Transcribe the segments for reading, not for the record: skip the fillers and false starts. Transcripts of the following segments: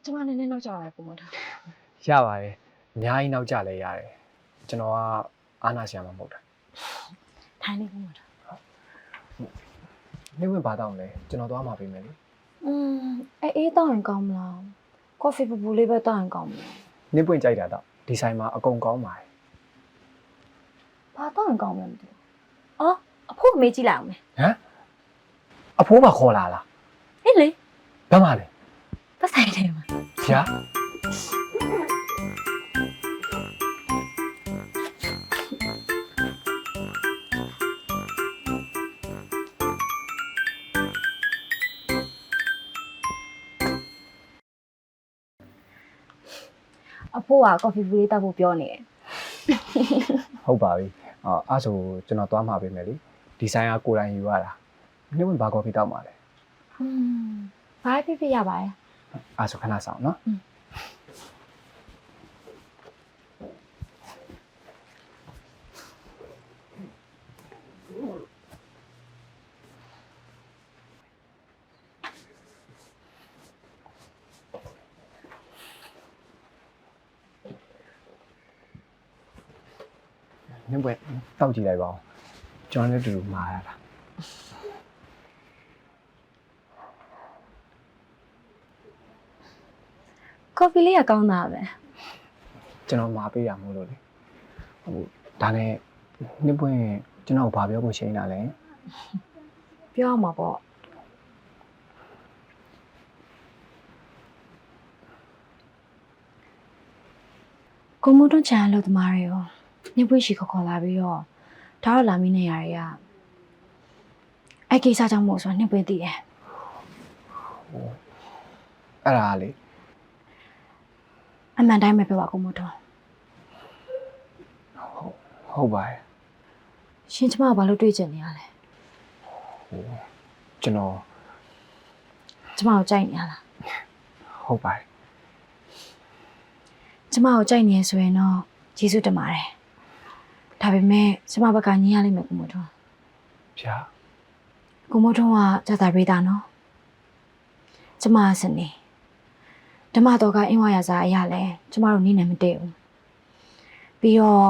ကျမနည်းနည်းနောက်ကျပါကိုမထား ရပါတယ်အများကြီးနောက်ကျလဲရတယ်ကျွန်တော်ကအားနာဆရာမမဟုတ်တာ ထိုင်နေကိုမထား နေဝင်ပါတော့လဲကျွန်တော်သွားမှာပြင်မယ်လေ အေးတောင်းရင်ကောင်းမလားကော်ဖီပူပူလေးပဲတောင်းရင်ကောင်းမလား နေပွင့်ကြိုက်တာတော့ဒီဆိုင်မှာအကုန်ကောင်းပါတယ် ဘာတောင်းရင်ကောင်းမလဲမသိဘူးအော်အဖို့မေးကြည့်လိုက်အောင်မယ် ဟမ်အဖိုးမခေါ်လာလား ဟေးလေ ဘာမှလဲ ပတ်ဆိုင်တယ်မှာ ဗျာအဖို့ကကော်ဖီပူလေးတောက်ဖို့ပြောနေတယ် ဟုတ်ပါပြီအဲ့ဆိုကျွန်တော်သွားမှာပြင်မယ်လေဒီဆိုင်ကကိုယ်တိုင်ယူရတာနေဝင်ဘာကော်ဖီတောက်မှာလဲ ဘာဖြစ်ဖြစ်ရပါတယ် အဲ့ဆိုခဏဆောင်နော်နေပွင့်တောက်ကြည့်လိုက်ပါဦးကျွန်တော်လည်းတူတူမှားရတာ ကော်ဖီလေးကကောင်းတာပဲ ကျွန်တော်မှာပေးရမို့လို့လေဟိုဒါနဲ့နှစ်ပွင့်ကျွန်တော်ဘာပြောဖို့ရှိနေတာလဲ ပြောရမှာပေါ့ကိုမိုးတွန်းချန်လို့သမားတွေရောနေပွင့်ရှိခေါ်လာပြီးတော့ဒါတော့လာမင်းနေရတွေကအဲ့ကိစ္စကြောင့်မို့ဆိုတော့နေပွင့်တည်တယ် အဲ့ဒါလေ အမှန်တိုင်းပဲပြောပါကိုမိုးတွန်း ဟုတ်ပါတယ် ရှင်ကျမကဘာလို့တွေးကျင်နေရလဲ ကျွန်တော် ကျမကိုကြိုက်နေရလား ဟုတ်ပါတယ် ကျမကိုကြိုက်နေရဆိုရင်တော့ကျေးဇူးတင်ပါတယ်ဒါပေမဲ့ကျမဘက်ကညင်ရလိမ့်မယ်ကိုမိုးတွန်း ဗျာ ကိုမိုးထွန်းကဇာတာရိတာနော်ကျမစနေဓမ္မတော်ကအင်းဝါရစာအရာလဲကျမတို့နေနေမတည့်ဘူးပြီးတော့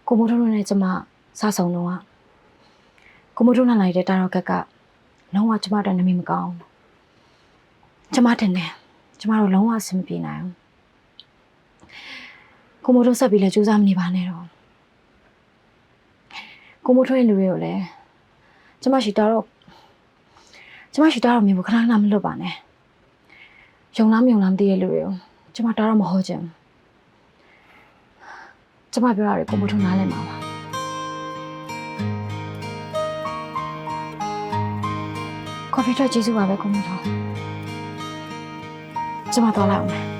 ကိုမိုးထွန်းတို့နဲ့ကျမစဆုံတော့ကိုမိုးထွန်းနဲ့လိုက်တဲ့တာရောက်ကလုံးဝကျမတို့နာမည်မကောင်းကျမတင်တယ်ကျမတို့လုံးဝအဆင်မပြေနိုင်ဘူးကိုမိုးထွန်းဆက်ပြီးလဲကြိုးစားမနေပါနဲ့တော့ကိုမိုးထွန်းရဲ့လူတွေကိုလည်းကျမရှိတော့မြင်ဖို့ခဏခဏမလွတ်ပါနဲ့ယုံလားမယုံလားမသိတဲ့လူတွေကိုကျမတော့မဟုတ်ချင်ကျမပြောတာတွေကိုမိုးထွန်းနားလည်မှာပါကော်ဖီထွက်ကျေးဇူးပါပဲကိုမိုးထွန်းကျမတော့လာအောင်မယ်